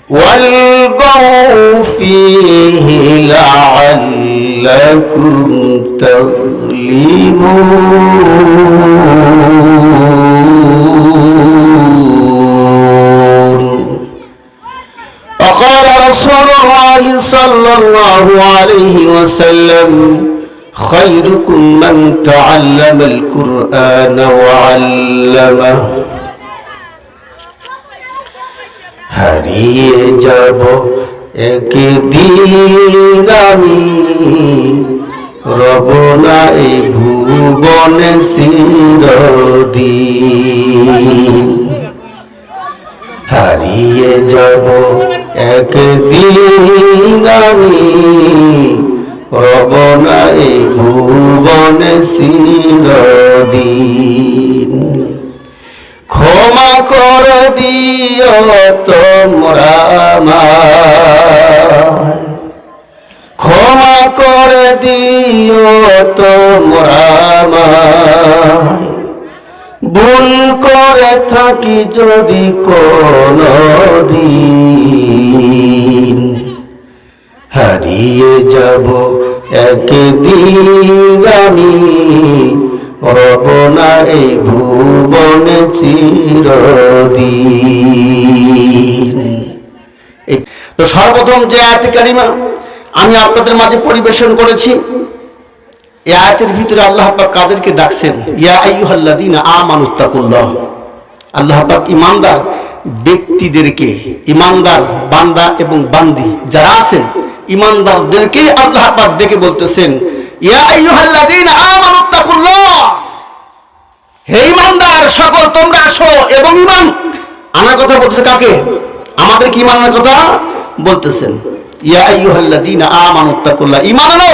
والغوا فيه لعلكم تغلبون. وقال رسول الله صلى الله عليه وسلم خيركم من تعلم القرآن وعلمه. হারিয়ে যাব একদিন আমি, রব না এই ভুবনে চিরদিন। হারিয়ে যাব একদিন আমি, রব না এই ভুবনে চিরদিন। ক্ষমা করে দিও তোমরা আমায়, ক্ষমা করে দিও তোমরা আমায়, ভুল করে থাকি যদি কোনদিন। হারিয়ে যাব একদিন আমি, রব না এই ভুবনে চিরদিন। তো সর্বপ্রথম যে আয়াতে কারিমা আমি আপনাদের মাঝে পরিবেশন করেছি, এই আয়াতের ভিতরে আল্লাহ পাক কাদেরকে ডাকছেন? ইয়া আইয়ুহাল্লাযীনা আমানুত্তাকুল্লাহ। আল্লাহ পাক ঈমানদার ব্যক্তিদেরকে, ঈমানদার বান্দা এবং বান্দি যারা আছেন, ঈমানদারদেরকে আল্লাহ পাক ডেকে বলতেছেন ইয়া আইয়ুহাল্লাযীনা আমানুত্তাকুল্লাহ, হে ঈমানদার সকল তোমরা আসো এবং ঈমান আনার কথা বলতেছে। কাকে? আমাদের কি ঈমান আনার কথা বলতেছেন। ইয়া আইয়ুহাল্লাযীনা আমানুত্তাকুল্লাহ, ঈমান আনো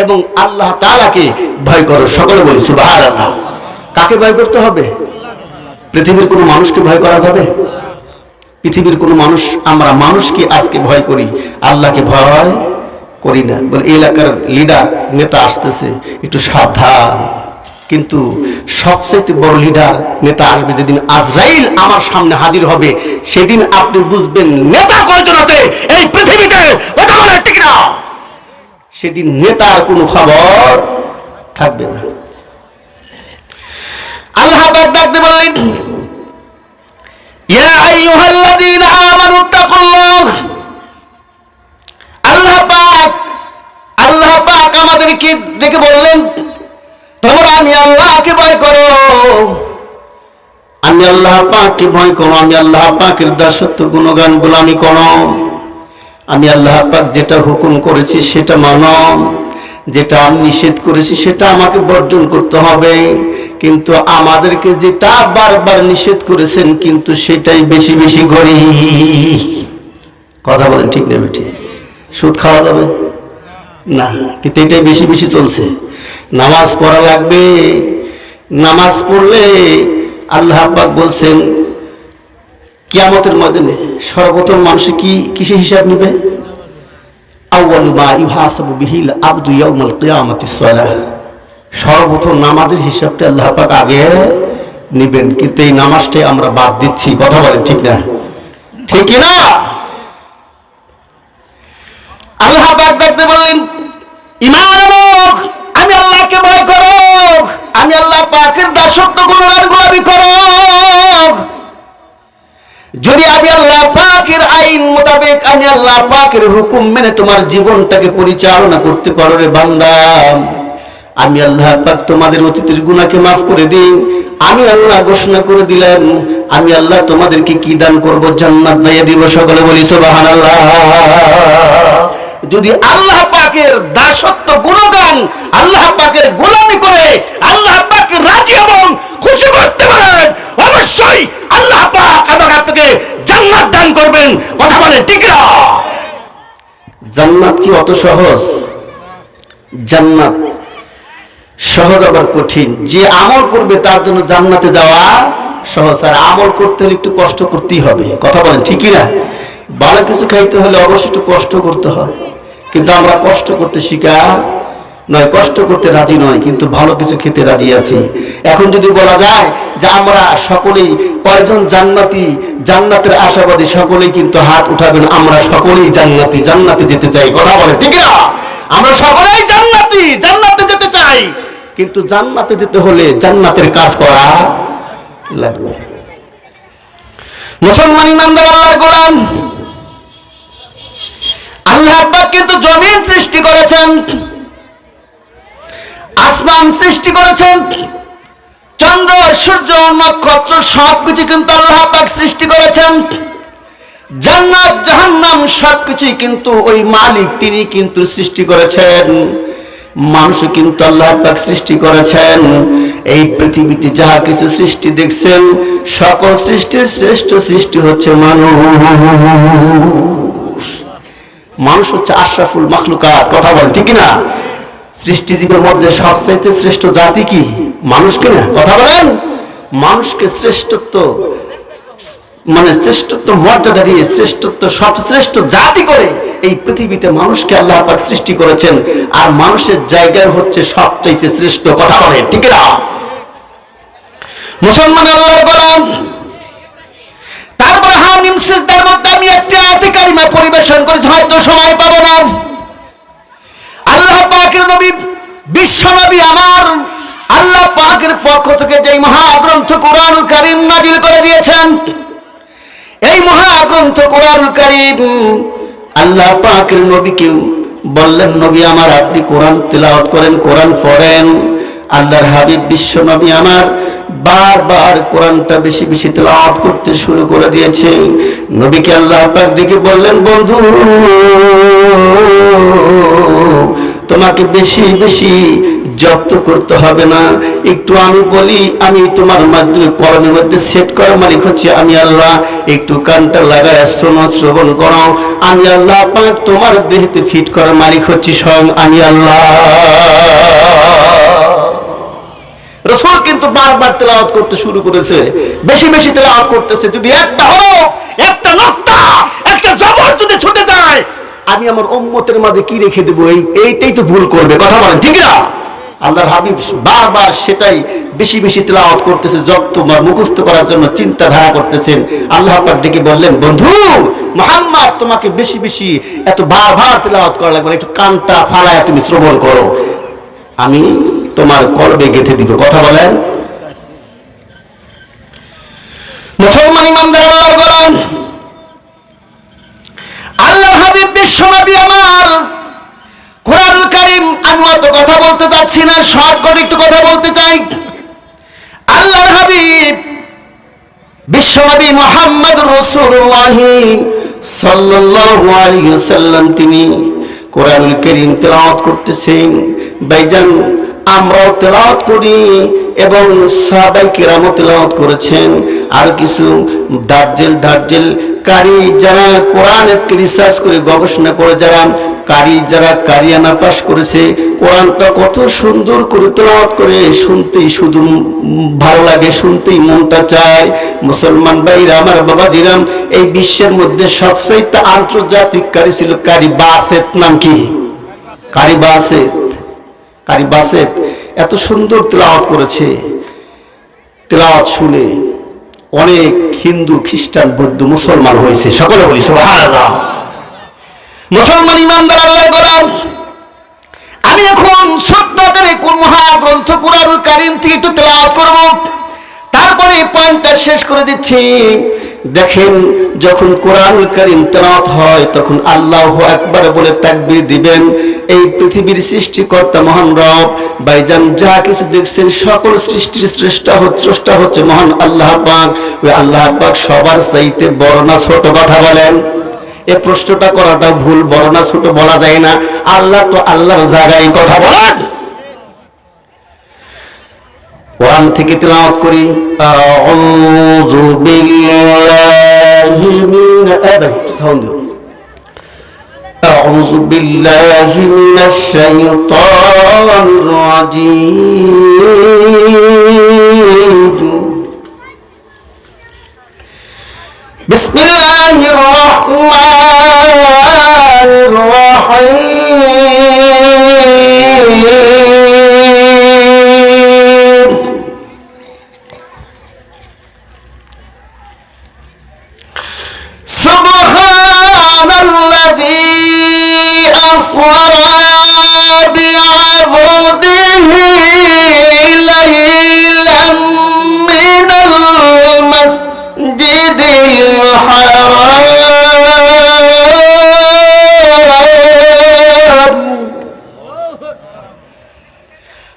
এবং আল্লাহ তাআলাকে ভয় করো। সকলে বলি সুবহানাল্লাহ। কাকে ভয় করতে হবে? পৃথিবীর কোনো মানুষকে ভয় করা যাবে? পৃথিবীর কোনো মানুষ, আমরা মানুষকে আজকে ভয় করি, আল্লাহকে ভয় করি না। বলে এলাকার লিডার নেতা আসতেছে, একটু সাবধান। কিন্তু সবচেয়ে বড় লিডার নেতা আসবে যেদিন আজরাইল আমার সামনে হাজির হবে, সেদিন আপনি বুঝবেন নেতা কয়জন আছে এই পৃথিবীতে। কথা বলে ঠিক না? সেদিন নেতার কোনো খবর থাকবে না। আল্লাহ পাক ডাকতে বললেন ইয়া আইয়ুহাল্লাযীনা আমানুত্তাকুল্লাহ। আল্লাহ পাক আমাদেরকে ডেকে বললেন তোমরা আমি আল্লাহকে ভয় করো, আমি আল্লাহ পাককে ভয় করো, আমি আল্লাহ পাকের দাসত্ব গুণগান গোলামি করো, আমি আল্লাহ পাক যেটা হুকুম করেছি সেটা মানো, যেটা আমি নিষেধ করেছি সেটা আমাকে বর্জন করতে হবে। কিন্তু আমাদেরকে যেটা বারবার নিষেধ করেছেন কিন্তু সেটাই বেশি বেশি করি। কথা বলেন ঠিক না বেটি? সুদ খাওয়া যাবে না, কিন্তু এটাই বেশি বেশি চলছে। নামাজ পড়া লাগবে, নামাজ পড়লে আল্লাহ পাক বলছেন কিয়ামতের ময়দানে সর্বপ্রথম মানুষ কিসে হিসাব নিবে? আউয়ালু মা ইউহাসাবু বিহিল আবদু ইয়াউমাল কিয়ামাতিস সালাহ। সর্বপ্রথম নামাজের হিসাবটা আল্লাহ পাক আগে নেবেন, কিন্তু এই নামাজটাই আমরা বাদ দিচ্ছি। কথা বলেন ঠিক না? ঠিক না? আল্লাহ পাক ডাকতে বললেন ঈমান আনো, আমি আল্লাহকে ভয় করো, আমি আল্লাহ পাকের দাসত্ব গুণগান গোলামি করো। যদি আমি আল্লাহ পাকের আইন মোতাবেক, আমি আল্লাহ পাকের হুকুম মেনে তোমার জীবনটাকে পরিচালনা করতে পারো রে বান্দা, আমি আল্লাহ পাক তোমাদের অতীতের গুনাহকে মাফ করে দিই। আমি আল্লাহ ঘোষণা করে দিলাম আমি আল্লাহ তোমাদেরকে কি দান করব? জান্নাত দিয়ে দিব। সকলে বলি সুবহানাল্লাহ। যদি আল্লাহ পাকের দাসত্ব গুণগান, আল্লাহ পাকের গোলামি করে আল্লাহ পাকের রাজি এবং খুশি করতে পারেন, অবশ্যই আল্লাহ পাক আপনাকে জান্নাত দান করবেন। কথা বলে ঠিক না? জান্নাত কি অত সহজ? জান্নাত সহজ আবার কঠিন। যে আমল করবে তার জন্য জান্নাতে যাওয়া সহজ, আর আমল করতে হলে একটু কষ্ট করতেই হবে। কথা বলেন ঠিক না? ভালো কিছু খাইতে হলে অবশ্যই একটু কষ্ট করতে হয়, কিন্তু আমরা কষ্ট করতে শিখা নয়, কষ্ট করতে রাজি নয়, কিন্তু ভালো কিছু খেতে রাজি আছি। এখন যদি বলা যায় যে আমরা সকলেই কয়জন জান্নাতি, জান্নাতের আশাবাদী, সকলেই কিন্তু হাত উঠাবেন। আমরা সকলেই জান্নাতি, জান্নাতে যেতে চাই। কথা বলে ঠিক না? আমরা সকলেই জান্নাতি, জান্নাতে যেতে চাই, কিন্তু জান্নাতে যেতে হলে জান্নাতের কাজ করা লাগবে। মুসলমান ইমানদার আল্লাহর গোলাম, আল্লাহ পাক কিন্তু জমিন সৃষ্টি করেছেন, আসমান সৃষ্টি করেছেন, চন্দ্র সূর্য নক্ষত্র সবকিছু কিন্তু আল্লাহ পাক সৃষ্টি করেছেন। জান্নাত জাহান্নাম সবকিছুই কিন্তু ওই মালিক, তিনি কিন্তু সৃষ্টি করেছেন। মানুষ কিন্তু আল্লাহ পাক সৃষ্টি করেছেন। এই পৃথিবীতে যাহা কিছু সৃষ্টি দেখছেন, সকল সৃষ্টির শ্রেষ্ঠ সৃষ্টি হচ্ছে মানুষ। মানুষ হচ্ছে আশরাফুল মাখলুকাত। কথা বল ঠিক না? সৃষ্টিজীবের মধ্যে সবচাইতে শ্রেষ্ঠ জাতি কি? মানুষ কিনা? কথা বলেন। মানুষকে শ্রেষ্ঠত্ব মানে শ্রেষ্ঠত্ব মর্যাদা দিয়ে শ্রেষ্ঠত্ব সবশ্রেষ্ঠ জাতি করে এই পৃথিবীতে মানুষকে আল্লাহ পাক সৃষ্টি করেছেন। আর মানুষের জায়গায় হচ্ছে সবচাইতে শ্রেষ্ঠ। কথা বলে ঠিক না? মুসলমান আল্লাহর গোলাম, তারপরে হামিম সিজদার মধ্যে আমি একটি আয়াতে কারিমা পরিবেশন করেছি, হয়তো সময় পাবো না। আল্লাহ পাকের নবী, বিশ্ব নবী আমার, আল্লাহ পাকের পক্ষ থেকে যে মহাগ্রন্থ কোরআনুল কারীম নাযিল করে দিয়েছেন, এই মহাগ্রন্থ কোরআনুল কারীম আল্লাহ পাকের নবীকে বললেন, নবী আমার আপনি কোরআন তেলাওয়াত করেন, কোরআন পড়েন। আল্লাহর হাবিব বিশ্ব নবী আমার বারবার কোরআনটা বেশি বেশি তেলাওয়াত করতে শুরু করে দিয়েছে। নবীকে আল্লাহ পাক ডেকে বললেন, বন্ধু তোমাকে বেশি বেশি জব্দ করতে হবে না, একটু আমি বলি, আমি তোমার মাধ্যমে কলমের মধ্যে সেট করার মালিক হচ্ছে আমি আল্লাহ। একটু কানটা লাগায় শোনো, শ্রবণ করো। আমি আল্লাহ পাক তোমার দেহতে ফিট করার মালিক হচ্ছে স্বয়ং আমি আল্লাহ। রাসূল কিন্তু বারবার তেলাওয়াত করতে শুরু করেছে, বেশি বেশি তেলাওয়াত করতেছে। যদি একটা হরফ, একটা নুক্তা, একটা জবর যদি ছুটে যায়, আমি আমার উম্মতের মাঝে কি রেখে দেবো? এইটাই তো ভুল করবে। কথা বলেন ঠিক না? আল্লাহর হাবিব বারবার সেটাই বেশি বেশি তেলাওয়াত করতেছে, জব্দ মুখস্থ করার জন্য চিন্তাধারা করতেছেন। আল্লাহ পাক ডেকে বললেন, বন্ধু মুহাম্মদ তোমাকে বেশি বেশি এত বারবার তেলাওয়াত করা লাগবে না, একটু কানটা ফালায় তুমি শ্রবণ করো, আমি তোমার কলবে গেঁথে দিব। কথা বলেন। মুসলমান ইমানদার আল্লাহর গোলাম, আল্লাহর হাবিব বিশ্ব নবী আমার কোরআনুল কারীম, আমি অত কথা বলতে চাচ্ছি না, শর্ট করে একটু কথা বলতে চাই। আল্লাহর হাবিব বিশ্ব নবী মুহাম্মদুর রাসূলুল্লাহ সাল্লাল্লাহু আলাইহি ওয়াসাল্লাম তিনি কোরআনুল কারীম তেলাওয়াত করতেছেন। ভাইজান আমরাও তেলাওয়াত করি এবং সাহাবায়ে কেরামও তেলাওয়াত করেছেন। আর কিছু দার্জেল কারি যারা কোরআনের রিসার্চ করে গবেষণা করে যারা কারিয়ানা পাস করেছে, কোরআনটা কত সুন্দর করে তেলাওয়াত করে, শুনতেই শুধু ভালো লাগে, শুনতেই মনটা চায়। মুসলমান ভাইরা আমার, বাবাজিরা, এই বিশ্বের মধ্যে সবচেয়ে আন্তর্জাতিক কারি ছিল কারি বাসেত। নাম কি? কারি বাসেত এত সুন্দর তেলাওয়াত করেছে। তেলাওয়াত শুনে অনেক হিন্দু, খ্রিস্টান, বৌদ্ধ, মুসলমান হয়েছে। সকলে বলি সুবহানাল্লাহ। মুসলমান ইমানদার আল্লাহর গোলাম, আমি এখন ছোট্ট করে মহাগ্রন্থ কোরআনুল কারীম থেকে একটু তেলাওয়াত করব, তারপরে পয়েন্টটা শেষ করে দিচ্ছি। দেখেন, যখন কোরআনুল কারীম তেলাওয়াত হয় তখন আল্লাহু আকবার বলে তাকবীর দিবেন। এই পৃথিবীর সৃষ্টিকর্তা মহান রব, ভাইজান যা কিছু দেখছেন সকল সৃষ্টির স্রষ্টা হচ্ছে মহান আল্লাহ পাক। ওই আল্লাহ পাক সবার চাইতে বড় না ছোট? কথা বলেন। এই প্রশ্নটা করাটা ভুল, বড় না ছোট বলা যায় না, আল্লাহ তো আল্লাহর জায়গায়। কথা বলেন। কোরআন থেকে তেলাওয়াত করি, আউযু বিল্লাহি মিনাশ শাইতানির রাজীম। বিসমিল্লাহির রাহমানির রাহিম। ليلا من المسجد الحرام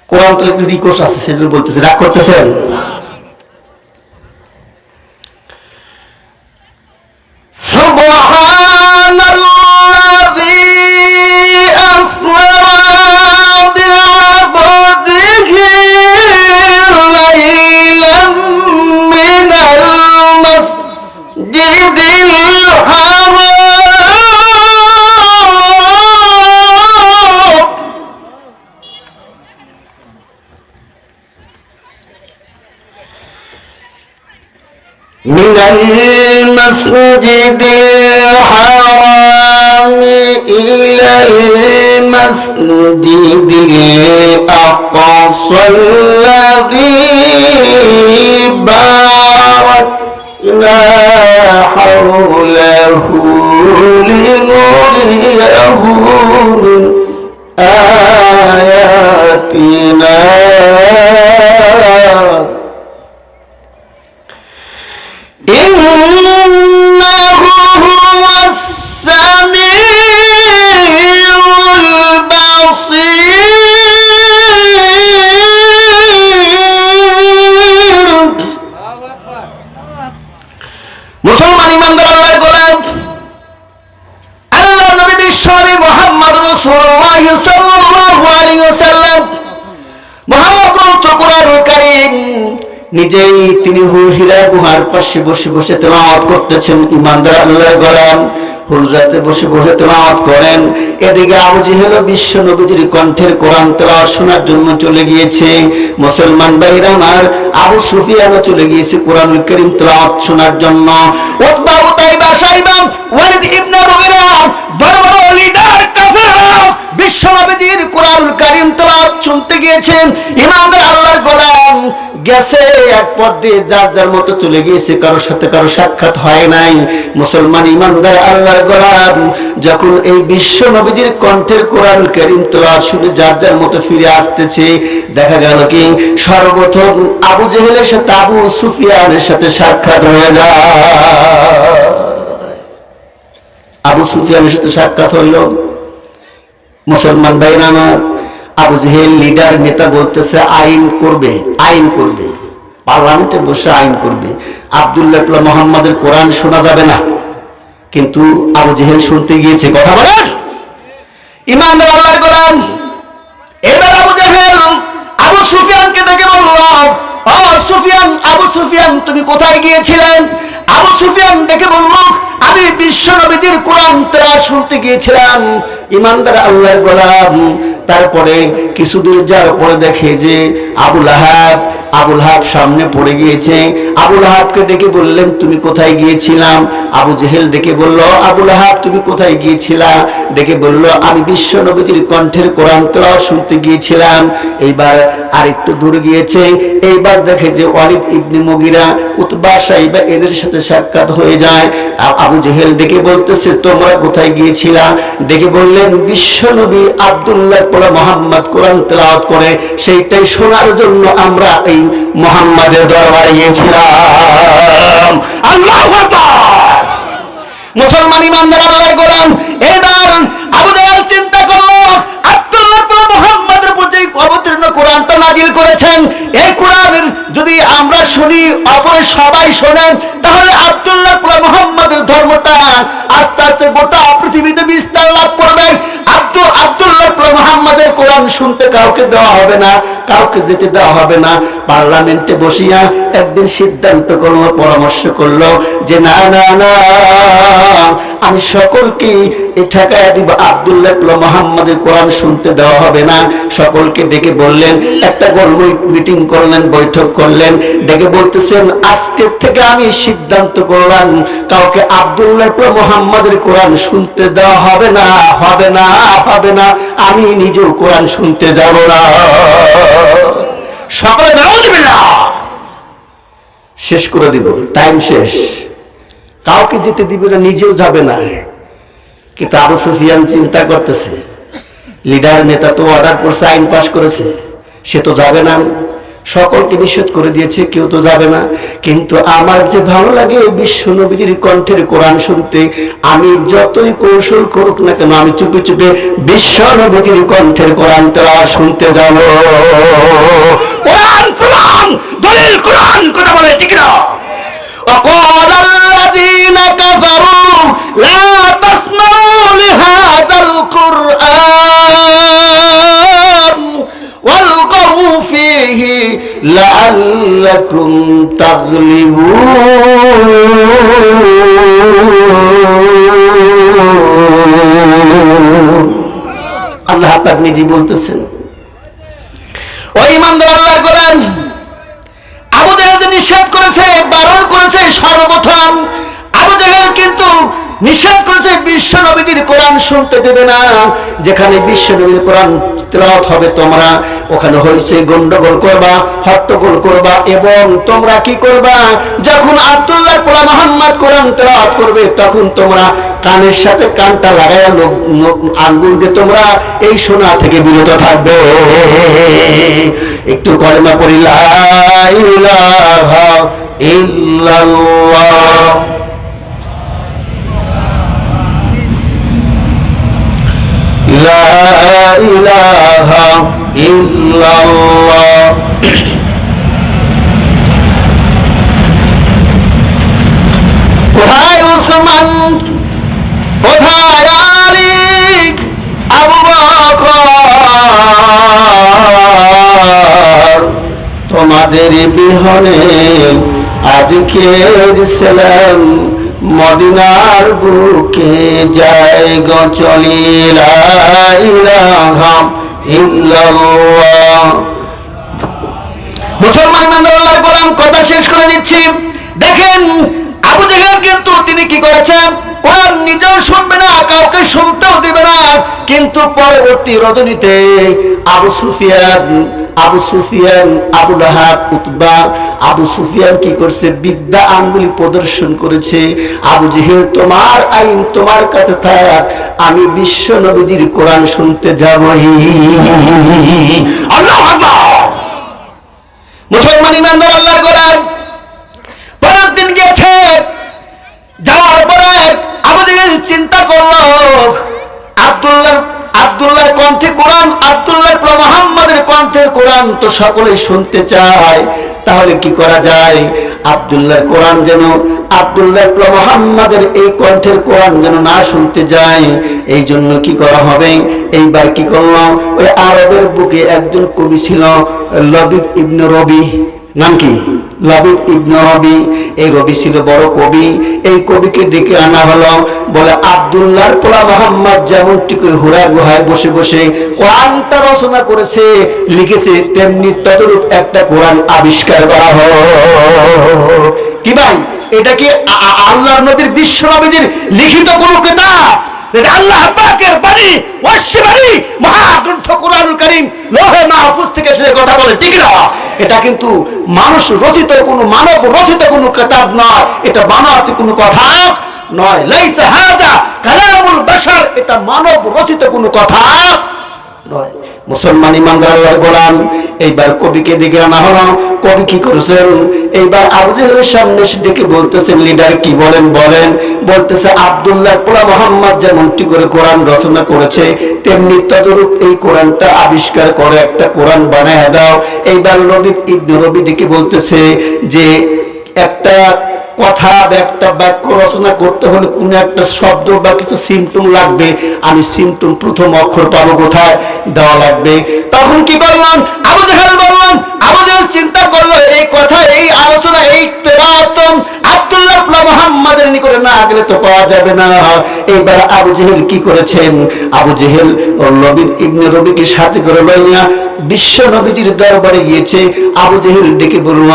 কোরআন তো একটু রিকোয়েস্ট আছে সেজন্য বলতেছে রাগ করতেছেন من المسجد الحرام إلى المسجد الأقصى الذي باركنا حوله لنريه من آياتنا إنه هو السميع البصير মুসলমান ইমানদার আল্লাহর গোলাম আল্লাহর নবী বিশ্বনবী মুহাম্মদ রাসূলুল্লাহ সাল্লাল্লাহু আলাইহি ওয়াসাল্লাম মহাগ্রন্থ কোরআনুল কারীম নিজেই তিনি হিরা গুহার পাশে বসে বসে তেলাওয়াত করতেছেন ইমানদার আল্লাহর গোলাম হুজরাতে বসে বসে তেলাওয়াত করেন এদিকে আবু জেহেল বিশ্ব নবীর কণ্ঠের কোরআন তেলাওয়াত শোনার জন্য চলে গিয়েছে মুসলমান ভাইরা আমার আবু সুফিয়ানও চলে গিয়েছে কোরআনুল কারীম তেলাওয়াত শোনার জন্য উতবা উতাইবা সাইবা ওয়ালিদ ইবনে মুগিরা বড় বড় লিডার কাফেররা বিশ্ব নবীর কোরআনুল কারীম তেলাওয়াত শুনতে গিয়েছেন ইমানদার আল্লাহর গোলাম গেছে এক পথ দিয়ে যার যার মতো চলে গিয়েছে কারোর সাথে কারো সাক্ষাৎ হয় নাই মুসলমান ইমানদার আল্লাহর গোলাম যখন এই বিশ্ব নবীর কণ্ঠের কোরআন কারীম তেলাওয়াত শুনে যার যার মতো ফিরে আসতেছে দেখা গেল কি সর্বপ্রথম আবু জেহেলের সাথে আবু সুফিয়ানের সাথে সাক্ষাৎ হয়ে যায় আবু সুফিয়ানের সাথে সাক্ষাৎ হইল মুসলমান ভাইরা আমার আবু জেহেল লিডার নেতা বলতেছে আইন করবে পার্লামেন্টে বসে আইন করবে আব্দুল্লাহ ইবনে মুহাম্মাদের কোরআন শোনা যাবে না কিন্তু আবু জেহেল শুনতে গিয়েছে কথা বলেন ইমানদার আল্লাহর গোলাম এবার আবু জেহেল আবু সুফিয়ানকে ডেকে বলল ও সুফিয়ান আবু সুফিয়ান তুমি কোথায় গিয়েছিলেন আবু সুফিয়ান ডেকে বলল আমি বিশ্ব নবীর কোরআন তেলাওয়াত শুনতে গিয়েছিলাম ইমানদার আল্লাহর গোলাম তারপরে কিছু দূর যাওয়ার পরে দেখে যে আবুল আহাব সামনে পড়ে গিয়েছে আবুল আহাবকে ডেকে বললেন তুমি কোথায় গিয়েছিলাম আবু জেহেল ডেকে বলল আবুল আহাব তুমি কোথায় গিয়েছিলা ডেকে বলল আমি বিশ্ব নবীর কণ্ঠের কোরআন তেলাওয়াত শুনতে গিয়েছিলাম এইবার আরেকটু দূর গিয়েছে এইবার দেখে যে ওয়ালিদ ইবনে মুগিরা উতবা সাইবা এদের সাথে সাক্ষাৎ হয়ে যায় আবু জেহেল ডেকে বলতেছে তোমরা কোথায় গিয়েছিলা ডেকে বললেন বিশ্ব নবী আব্দুল্লাহ ইবনে মুহাম্মদ কোরআন তেলাওয়াত করে সেইটাই শোনার জন্য আমরা এই মুহাম্মাদের দরবারে গিয়েছিলাম আল্লাহু আকবার মুসলমান ইমানদার আল্লাহর গোলাম এবার আবু জেহেল চিন্তা করলো আব্দুল্লাহ ইবনে মুহাম্মাদের প্রতি অবতীর্ণ কোরআনটা নাজিল করেছেন এই কোরআনের যদি আমরা শুনি অপরে সবাই শোনেন তাহলে আব্দুল্লাহ ইবনে মুহাম্মাদের ধর্মটা আস্তে আস্তে গোটা পৃথিবীতে বিস্তার লাভ করবে আব্দুল্লাহ ইবনে মুহাম্মাদের কোরআন শুনতে কাউকে দেওয়া হবে না কাউকে যেতে দেওয়া হবে না পার্লামেন্টে বসিয়া একদিন সিদ্ধান্ত করলো পরামর্শ করলো যে না না না আমি সকলকে এই ঠেকায় দিব আব্দুল্লাহ ইবনে মুহাম্মাদের কোরআন শুনতে দেওয়া হবে না সকলকে ডেকে বললেন একটা গোল মিটিং করলেন বৈঠক করলেন ডেকে বলতেছেন আজকের থেকে আমি সিদ্ধান্ত করলাম কাউকে আব্দুল্লাহ ইবনে মুহাম্মাদের কোরআন শুনতে দেওয়া হবে না আমি নিজেও কোরআন শুনতে যাব না সকলে নাউযুবিল্লাহ শেষ করে দিব টাইম শেষ কাউকে যেতে দিবে না নিজেও যাবে না কিন্তু আবু সুফিয়ান চিন্তা করতেছে লিডার নেতা তো অর্ডার করছে আইন পাস করেছে সে তো যাবে না, সকলকে নিষেধ করে দিয়েছে, কেউ তো যাবে না। কিন্তু আমার যে ভালো লাগে বিশ্ব নবীজির কণ্ঠের কোরআন শুনতে, আমি যতই কৌশল করুক না কেন আমি চুপে চুপে বিশ্ব নবীজির কণ্ঠের কোরআন তেলাওয়াত শুনতে যাব। কোরআন প্রমাণ, দলিল কোরআন, কথা বলে ঠিক না? وقال الذين كفروا لا تسمعوا لهذا القرآن والغوا فيه لعلكم تغلبون। আল্লাহ পাক নিজে বলতেছেন, ও ঈমানদার আল্লাহর গোলাম, আবু জাহেল নিষেধ করেছে, বারণ করেছে। সর্বপ্রথম আবু জাহেল কিন্তু নিষেধ করেছে বিশ্ব নবীর কোরআন শুনতে দেবে না। যেখানে বিশ্ব নবীর কোরআন তেলাওয়াত হবে তোমরা ওখানে হইছে গন্ডগোল করবা, হট্টগোল করবা, এবং তোমরা কি করবা, যখন আব্দুল্লাহর পোলা মুহাম্মদ কোরআন তেলাওয়াত করবে তখন তোমরা কানের সাথে কানটা লাগায়া আঙ্গুল দিয়ে তোমরা এই শোনা থেকে বিরত থাকবে। একটু কলেমা পড়ি, লা ইলাহা ইল্লাল্লাহ লা ইলাহা ইল্লাল্লাহ। কোথায় উসমান, কোথায় আলী, আবু বকর, তোমাদের বিহনে আজকের সালাম মদিনার বুকে যায় গো চলি, লা ইলাহা ইল্লাল্লাহ। মুসলমান আল্লাহর গোলাম, কথা শেষ করে দিচ্ছি। দেখেন আবু জাহেল কিন্তু তিনি কি করেছেন, কোরআন নিজেও শুনবে না, কাউকে শুনতেও দেবে না। কিন্তু পরবর্তী রজনীতে আবু সুফিয়ান, আবু লাহাব, উতবা, আবু সুফিয়ান কি করছে, বিদ্যা আঙ্গুলি প্রদর্শন করেছে। আবু জাহেল তোমার আইন তোমার কাছে থাক, আমি বিশ্ব নবীজির কোরআন শুনতে যাবই। আল্লাহু আকবার। মুসলমান ইমানদার আল্লাহর গোলাম, পরের দিন গেছে, যাওয়ার পরে আবু জাহেল চিন্তা করলো আব্দুল্লাহর কণ্ঠে কোরআন, আব্দুল্লাহর পোলা মুহাম্মদের কণ্ঠের কোরআন তো সকলেই শুনতে চায়, তাহলে কি করা যায়? আব্দুল্লাহর কোরআন যেন, আব্দুল্লাহর পোলা মুহাম্মদের এই কণ্ঠের কোরআন যেন না শুনতে যায়, এই জন্য কি করা হবে? এইবার কি করলো, ওই আরবের বুকে একজন কবি ছিল লবিব ইবনে রবি, নাম কি? লবিব ইবনে রবি। এই রবি ছিল বড় কবি। এই কবিকে ডেকে আনা হলো, বলে আব্দুল্লাহর পোলা মুহাম্মদ যেমনটি করে হুরা গুহায় বসে বসে কোরআনটা রচনা করেছে, লিখেছে, তেমনি তদরূপ একটা কোরআন আবিষ্কার করা হোক। কি ভাই, এটা কি আল্লাহর নবীর, বিশ্ব নবীর লিখিত কোন কিতাব? এটা আল্লাহ পাকের বাণী, ওয়াসিবাণী, মহাগ্রন্থ কোরআনুল কারীম, লৌহে মাহফুজ থেকে সে কথা বলে, ঠিক না? এটা কিন্তু মানুষ রচিত কোনো, মানব রচিত কোনো কিতাব নয়, এটা বানাতে কোনো কথা নয়। লাইসা হাযা কালামুল বাশার, এটা মানব রচিত কোনো কথা নয়। মুসলমান ইমানদার আল্লাহর গোলাম, এইবার কবিকে ডেকে আনা হলো। কবি কি করেছেন, এইবার আবু জাহেলের সামনে এসে ডেকে বলতেছেন, লিডার কি বলেন? বলতেছে আব্দুল্লাহর পোলা মুহাম্মদ যেমনটি করে কোরআন রচনা করেছে, তেমনি তদরূপ এই কোরআনটা আবিষ্কার করে একটা কোরআন বানায় দাও। এইবার লবিব ইবনে রবি ডেকে বলতেছে যে একটা কথা, একটা বাক্য রচনা করতে হলে কোন একটা শব্দ বা কিছু সিম্পটম লাগবে, আমি সিম্পটম প্রথম অক্ষর পাবো কোথায়? দেওয়া লাগবে। তখন কি করলাম, আবু জাহেল বললাম, আবু জাহেল চিন্তা করলো এই কথা, এই আলোচনা, এই তেলাওয়াত আব্দুল্লাহর পোলা মুহাম্মদের নিকটে না গেলে তো পাওয়া যাবে না। এইবার আবু জাহেল কি করেছেন, আবু জাহেল লবিব ইবনে রবিকে সাথে করে লইয়া বিশ্ব নবীজির দরবারে গিয়েছে। আবু জাহেল ডেকে বলল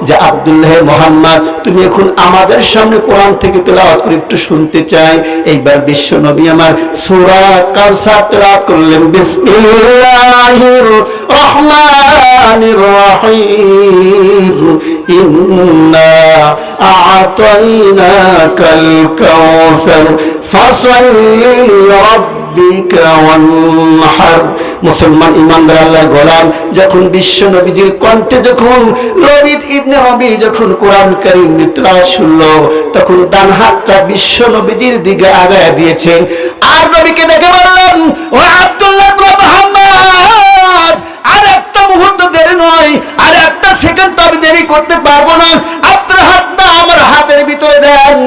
যে আব্দুল্লাহ মুহাম্মদ, তুমি এখন আমাদের সামনে কোরআন থেকে তেলাওয়াত করে একটু শুনতে চাই। এইবার বিশ্ব নবী আমার সূরা কাউসার তেলাওয়াত করলেন, বিসমিল্লাহির রহমানির রহিম, ইন্না আ'তাইনাকাল কাউসার ফাসাল্লি লিরাব্বিকা ওয়ানহার। মুসলমান ইমানদার আল্লাহর গোলাম যখন বিশ্ব নবীজির কণ্ঠে যখন লবিদ ইবনে রবি যখন কোরআন কারীম তেলাওয়াত শুনলো, তখন ডান হাতটা বিশ্ব নবীজির দিকে আগায় দিয়েছেন আর নবীকে দেখে বললেন, ও আব্দুল্লাহ ইবনে মুহাম্মদ, আর একটা মুহূর্ত দেরি নয়, আর একটা সেকেন্ড তো আমি দেরি করতে পারবো না। আপনার হাতটা আমার হাতের ভিতরে দেন।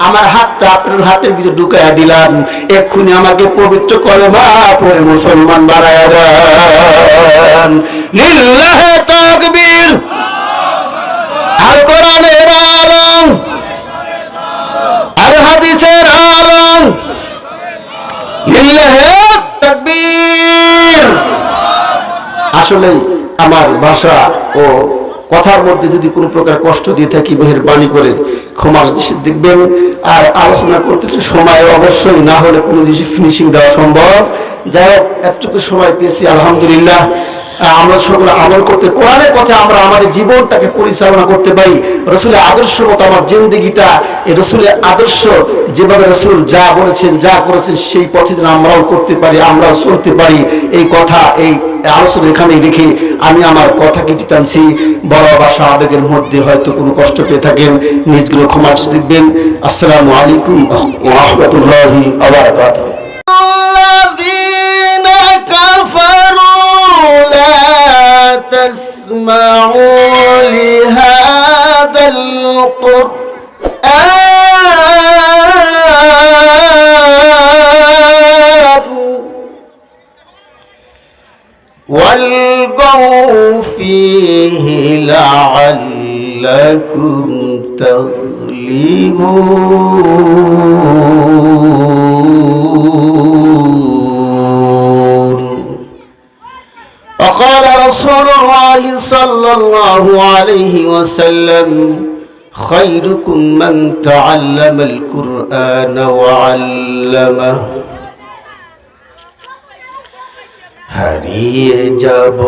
আমার হাতটা আপনার হাতের ভিতরে ঢুকাইয়া দিলাম, এক্ষুনি আমাকে পবিত্র কলেমা পড়ে মুসলমান বানায়া দেন। লিল্লাহি তাকবীর। আর কোরআনের আলম, আর হাদিসের আলম, লিল্লাহি তাকবীর। আসলে আমার ভাষা ও কথার মধ্যে যদি কোনো প্রকার কষ্ট দিয়ে থাকি, মেহেরবানি করে ক্ষমার দৃষ্টি দেখবেন। আর আলোচনা করতে একটু সময় অবশ্যই, না হলে কোনো জিনিস ফিনিশিং দেওয়া সম্ভব। যাই হোক, এতটুকু সময় পেয়েছি, আলহামদুলিল্লাহ। আমরা সকলে আমল করতে, কোরআনের পথে আমরা আমাদের জীবনটাকে পরিচালনা করতে পারি। রসুলের আদর্শ মতো আমার জিন্দেগিটা, এই রসুলের আদর্শ যেভাবে রসুল যা বলেছেন যা করেছেন সেই পথে যেন আমরাও করতে পারি, আমরাও চলতে পারি। এই কথা, এই আলোচনা এখানেই রেখে আমি আমার কথা কেটে টানছি। বড় ভাষা আবেগের মধ্যে হয়তো কোনো কষ্ট পেয়ে থাকেন, নিজগুলো ক্ষমা দেখবেন। আসসালামু আলাইকুম ওয়া রাহমাতুল্লাহি ওয়া বারাকাতুহু। تسمعوا لهذا القرآن والغوا فيه لعلكم تغلبون. وقال رسول الله صلى الله عليه وسلم خيركم من تعلم القرآن وعلمه. হারিয়ে যাব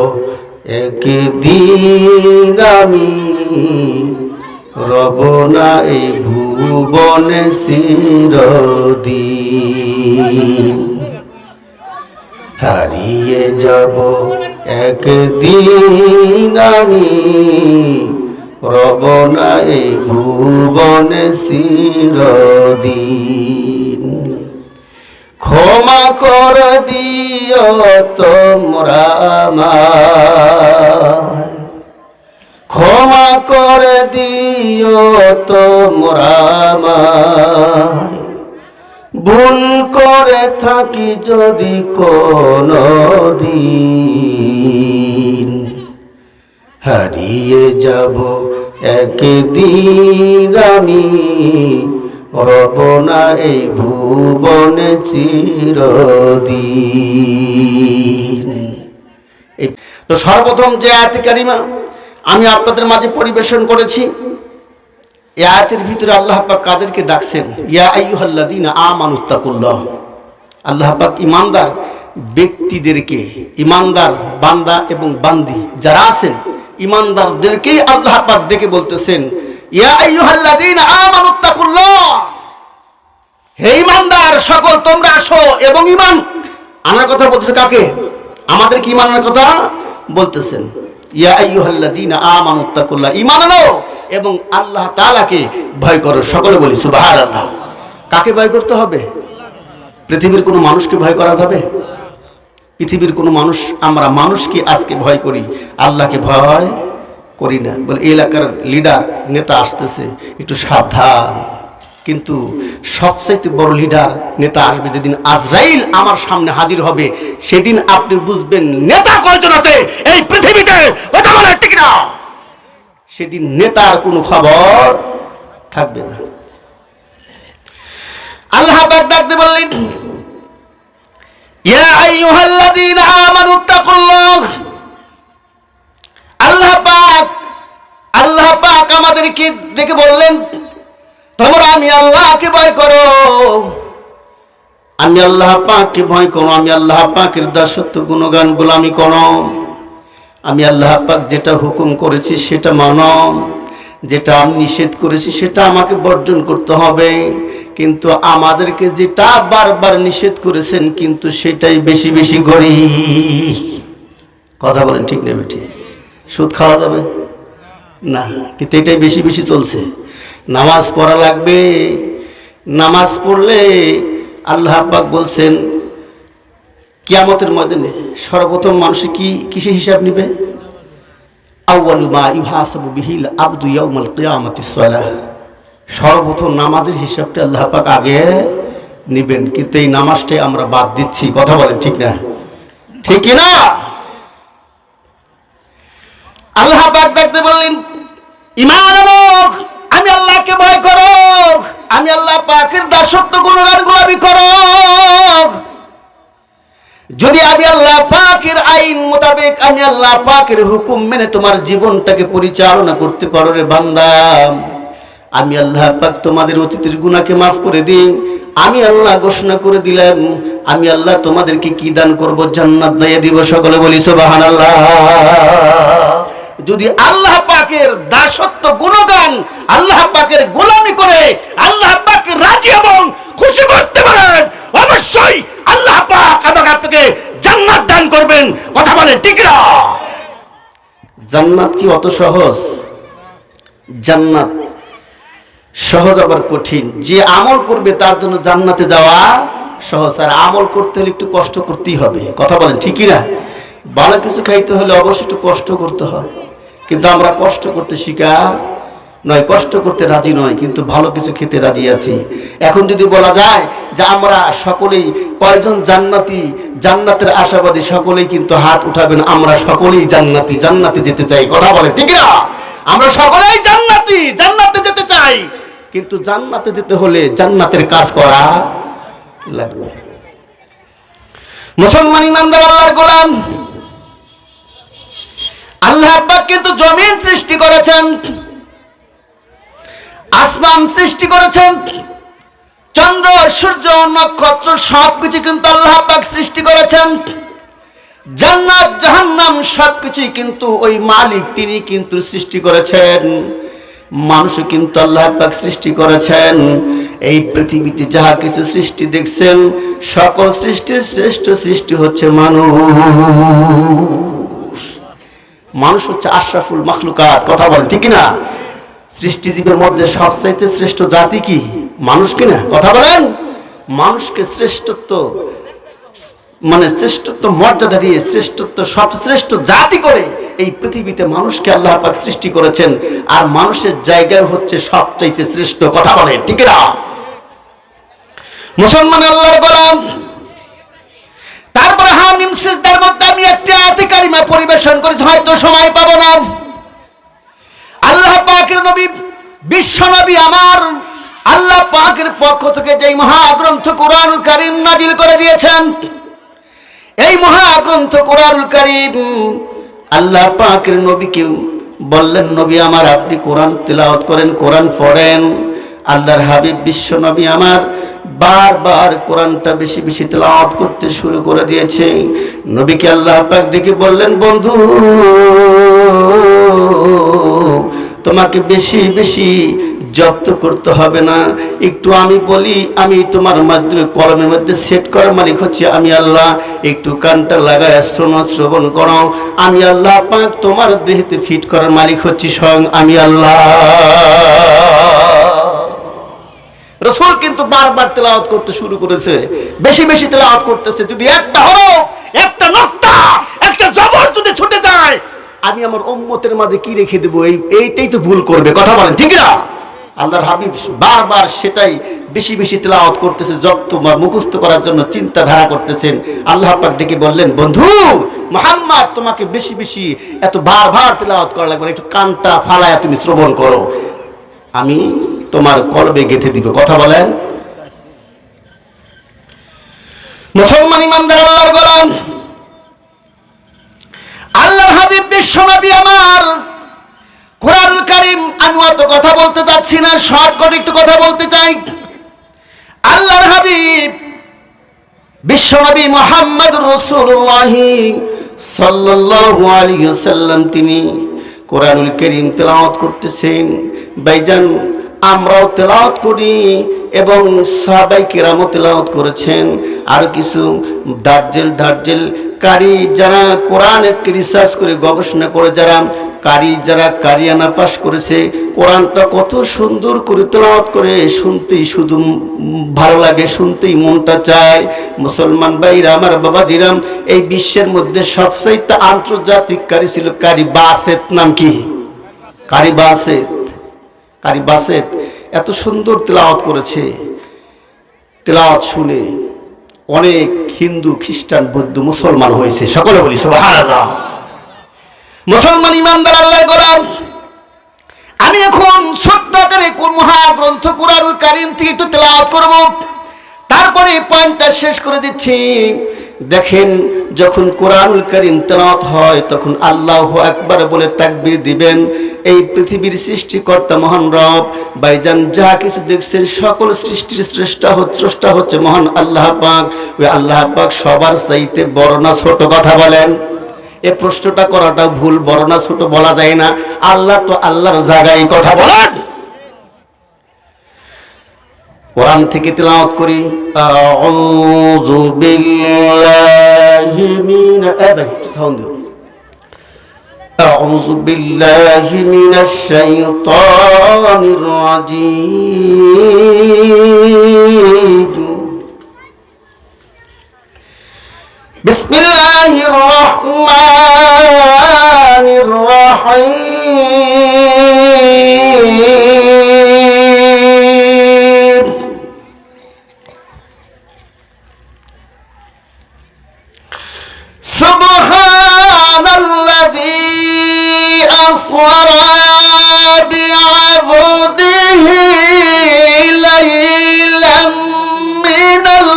একদিন আমি, রব না এই ভুবনে চিরদিন। হারিয়ে যাব একদিন আমি, রব না এই ভুবনে চিরদিন। ক্ষমা করে দিও তোমরা আমায়, ক্ষমা করে দিও তোমরা আমায়, ভুল করে থাকি যদি কোনদিন। হারিয়ে যাব একদিন আমি, রব না এই ভুবনে চিরদিন। তো সর্বপ্রথম যে আয়াতে কারিমা আমি আপনাদের মাঝে পরিবেশন করেছি, এই আয়াতের ভিতরে আল্লাহ পাক কাদেরকে ডাকছেন? ইয়া আইয়ুহাল্লাযীনা আমানুত্তাকুল্লাহ। আল্লাহ পাক ঈমানদার ব্যক্তিদেরকে, ঈমানদার বান্দা এবং বান্দি যারা আছেন, ঈমানদারদেরকেই আল্লাহ পাক ডেকে বলতেছেন, ইয়া আইয়ুহাল্লাযীনা আমানুত্তাকুল্লাহ। হে ঈমানদার সকল তোমরা আসো এবং ঈমান আনার কথা বলতেছে কাকে? আমাদেরকে ঈমান আনার কথা বলতেছেন। ইয়া আইয়ুহাল্লাযীনা আমানুত্তাকুল্লাহ, ঈমান আনো এবং আল্লাহ তাআলাকে ভয় করো। সকলে বলি সুবহানাল্লাহ। কাকে ভয় করতে হবে? পৃথিবীর কোনো মানুষকে ভয় করা হবে? পৃথিবীর কোনো মানুষ, আমরা মানুষকে আজকে ভয় করি, আল্লাহকে ভয় করি না। বলে এলাকার লিডার নেতা আসতেছে, একটু সাবধান। কিন্তু সবচাইতে বড় লিডার নেতা আসবে যেদিন আজরাইল আমার সামনে হাজির হবে, সেদিন আপনি বুঝবেন নেতা কয়জন আছে এই পৃথিবীতে। কথা বলে ঠিক না? সেদিন নেতার কোনো খবর থাকবে না। আল্লাহ পাক ডাকতে বললেন, ইয়া আইয়ুহাল্লাযীনা আমানুত্তাকুল্লাহ। আল্লাহ পাক আমাদেরকে ডেকে বললেন, তোমরা আমি আল্লাহকে ভয় করো, আমি আল্লাহ পাককে ভয় করো, আমি আল্লাহ পাকের দাসত্ব গুণগান গোলামি করো, আমি আল্লাহ পাক যেটা হুকুম করেছি সেটা মানো, যেটা আমি নিষেধ করেছি সেটা আমাকে বর্জন করতে হবে, কিন্তু আমাদেরকে যেটা বারবার নিষেধ করেছেন কিন্তু সেটাই বেশি বেশি করি। কথা বলেন ঠিক না বেটি? সুদ খাওয়া যাবে না, কিন্তু এটাই বেশি বেশি চলছে। নামাজ পড়া লাগবে, নামাজ পড়লে আল্লাহ পাক বলছেন কিয়ামতের ময়দানে সর্বপ্রথম মানুষের কিসে হিসাব নিবে? আউয়ালু মা ইউহাসাবু বিহিল আবদু ইয়াউমাল কিয়ামাতিস সালাহ। সর্বপ্রথম নামাজের হিসাবটা আল্লাহ পাক আগে নেবেন, কিন্তু এই নামাজটাই আমরা বাদ দিচ্ছি। কথা বলেন ঠিক না? ঠিক না? আল্লাহ পাক দেখতে বললেন ঈমান আনো, আমি আল্লাহকে ভয় করো, আমি আল্লাহ পাকের দাসত্ব গুণগান গোলামি করো। যদি আমি আল্লাহ পাকের আইন মোতাবেক, আমি আল্লাহ পাকের হুকুম মেনে তোমার জীবনটাকে পরিচালনা করতে পারো রে বান্দা, আমি আল্লাহ পাক তোমাদের অতীতের গুনাহকে মাফ করে দিই। আমি আল্লাহ ঘোষণা করে দিলাম, আমি আল্লাহ তোমাদেরকে কি দান করব? জান্নাত দিয়ে দিব। সকলে বলি সুবহানাল্লাহ। যদি আল্লাহ পাকের দাসত্ব গুণগান, আল্লাহ পাকের গোলামি করে আল্লাহ পাককে রাজি এবং খুশি করতে পারেন, অবশ্যই আল্লাহ পাক আমাকে আপনাকে জান্নাত দান করবেন। কথা বলেন ঠিক না? জান্নাত কি অত সহজ? জান্নাত সহজ আবার কঠিন। যে আমল করবে তার জন্য জান্নাতে যাওয়া সহজ, আর আমল করতে হলে একটু কষ্ট করতেই হবে। কথা বলেন ঠিক না? ভালো কিছু খাইতে হলে অবশ্যই একটু কষ্ট করতে হয়, কিন্তু আমরা কষ্ট করতে শিকার নয়, কষ্ট করতে রাজি নয়, কিন্তু ভালো কিছু খেতে রাজি আছি। এখন যদি বলা যায় যে আমরা সকলেই কয়জন জান্নাতি, জান্নাতের আশাবাদী, সকলেই কিন্তু হাত উঠাবেন। আমরা সকলেই জান্নাতি, জান্নাতে যেতে চাই। কথা বলেন ঠিক না? আমরা সকলেই জান্নাতি, জান্নাতে যেতে চাই, কিন্তু জান্নাতে যেতে হলে জান্নাতের কাজ করা লাগবে। মুসলমান ইমানদার আল্লাহর গোলাম, আল্লাহ পাক কিন্তু জমিন সৃষ্টি করেছেন, আসমান সৃষ্টি করেছেন, চন্দ্র সূর্য নক্ষত্র সবকিছু কিন্তু আল্লাহ পাক সৃষ্টি করেছেন। জান্নাত জাহান্নাম সবকিছু কিন্তু ওই মালিক, তিনি কিন্তু সৃষ্টি করেছেন। মানুষ কিন্তু আল্লাহ পাক সৃষ্টি করেছেন। এই পৃথিবীতে যাহা কিছু সৃষ্টি দেখছেন, সকল সৃষ্টির শ্রেষ্ঠ সৃষ্টি হচ্ছে মানুষ। মানুষ হচ্ছে আশরাফুল মাখলুকাত। কথা বলেন ঠিক না? সৃষ্টিজীবের মধ্যে সবচাইতে শ্রেষ্ঠ জাতি কি? মানুষ কিনা? কথা বলেন। মানুষকে শ্রেষ্ঠত্ব, মানে শ্রেষ্ঠত্ব মর্যাদা দিয়ে শ্রেষ্ঠত্ব, সবশ্রেষ্ঠ জাতি করে এই পৃথিবীতে মানুষকে আল্লাহ পাক সৃষ্টি করেছেন, আর মানুষের জায়গায় হচ্ছে সবচাইতে শ্রেষ্ঠ। কথা বলেন ঠিক না? মুসলমান আল্লাহর গোলাম, তারপরে হামিম সিজদার মধ্যে আমি একটা আয়াতে কারিমা পরিবেশন করেছি, হয়তো সময় পাবো না। আল্লাহ পাকের নবী, বিশ্ব নবী আমার, আল্লাহ পাকের পক্ষ থেকে যেই মহাগ্রন্থ কোরআনুল কারীম নাজিল করে দিয়েছেন, এই মহাগ্রন্থ কোরআনুল কারীম আল্লাহ পাকের নবীকে বললেন, নবী আমার আপনি কোরআন তেলাওয়াত করেন, কোরআন পড়েন। আল্লাহর হাবিব বিশ্ব নবী আমার বারবার কোরআনটা বেশি বেশি তেলাওয়াত করতে শুরু করে দিয়েছে। নবীকে আল্লাহ পাক দেখে বললেন, বন্ধু তোমাকে বেশি বেশি জব্দ করতে হবে না, একটু আমি বলি, আমি তোমার মাধ্যমে কলমের মধ্যে সেট করার মালিক হচ্ছে আমি আল্লাহ। একটু কানটা লাগায় শ্রবণ করো, আমি আল্লাহ পাক তোমার দেহেতে ফিট করার মালিক হচ্ছে স্বয়ং আমি আল্লাহ। রাসূল কিন্তু বারবার তেলাওয়াত করতে শুরু করেছে, বেশি বেশি তেলাওয়াত করতেছে। যদি একটা হরফ, একটা নক্তা, একটা জবর যদি ছুটে যায়, আমি আমার উম্মতের মাঝে কি রেখে দেবো? এইটাই তো ভুল করবে। কথা বলেন ঠিক না? আল্লাহর হাবিব বারবার সেটাই বেশি বেশি তেলাওয়াত করতেছে, জব্দ মুখস্থ করার জন্য চিন্তাধারা করতেছেন। আল্লাহ পাক ডেকে বললেন, বন্ধু মুহাম্মদ তোমাকে বেশি বেশি এত বারবার তেলাওয়াত করা লাগবে, একটু কানটা ফালায়া তুমি শ্রবণ করো, আমি তোমার কলবে গেঁথে দিব। কথা বলেন। মুসলমান ইমানদার আল্লাহর গোলাম, আল্লাহর হাবিব বিশ্ব নবী আমার, কোরআনুল কারীম, আমি অত কথা বলতে যাচ্ছি না, শর্টকাট একটু কথা বলতে চাই। আল্লাহর হাবিব বিশ্ব নবী মুহাম্মদুর রাসূলুল্লাহ সাল্লাল্লাহু আলাইহি ওয়াসাল্লাম তিনি কোরআনুল কারীম তেলাওয়াত করতেছেন। ভাইজান আমরাও তেলাওয়াত করি এবং সাহাবায়ে কেরামও তেলাওয়াত করেছেন। আর কিছু দার্জেল কারি যারা কোরআনকে রিসার্চ করে গবেষণা করে যারা কারিয়ানা পাস করেছে, কোরআনটা কত সুন্দর করে তেলাওয়াত করে, শুনতেই শুধু ভালো লাগে, শুনতেই মনটা চায়। মুসলমান ভাইরা আমার, বাবাজিরা, এই বিশ্বের মধ্যে সবচাইতে আন্তর্জাতিক কারি ছিল কারি বাসেত। নাম কি? কারি বাসেত এত সুন্দর তেলাওয়াত করেছে। তেলাওয়াত শুনে অনেক হিন্দু, খ্রিস্টান, বৌদ্ধ, মুসলমান হয়েছে। সকলে বলি সুবহানাল্লাহ। মুসলমান ইমানদার আল্লাহর গোলাম, আমি এখন ছোট্ট আকারে মহাগ্রন্থ কুরআনুল কারীম থেকে একটু তেলাওয়াত করব, তারপরে পয়েন্টটা শেষ করে দিচ্ছি। দেখেন, যখন কোরআনুল কারীম তেলাওয়াত হয় তখন আল্লাহু আকবার বলে তাকবীর দিবেন। এই পৃথিবীর সৃষ্টিকর্তা মহান রব, ভাইজান যা কিছু দেখছেন সকল সৃষ্টির স্রষ্টা হচ্ছে মহান আল্লাহ পাক। ওই আল্লাহ পাক সবার চাইতে বড় না ছোট? কথা বলেন। এই প্রশ্নটা করাটা ভুল, বড় না ছোট বলা যায় না। আল্লাহ তো আল্লাহর জায়গায়। কথা বলেন। কোরআন থেকে তেলাওয়াত করি। আউযু বিল্লাহি মিনাশ শাইতানির রাজীম। বিসমিল্লাহির রাহমানির রাহিম। সুবহানাল্লাযী আসরা বি'আবদিহি লাইলাম মিনাল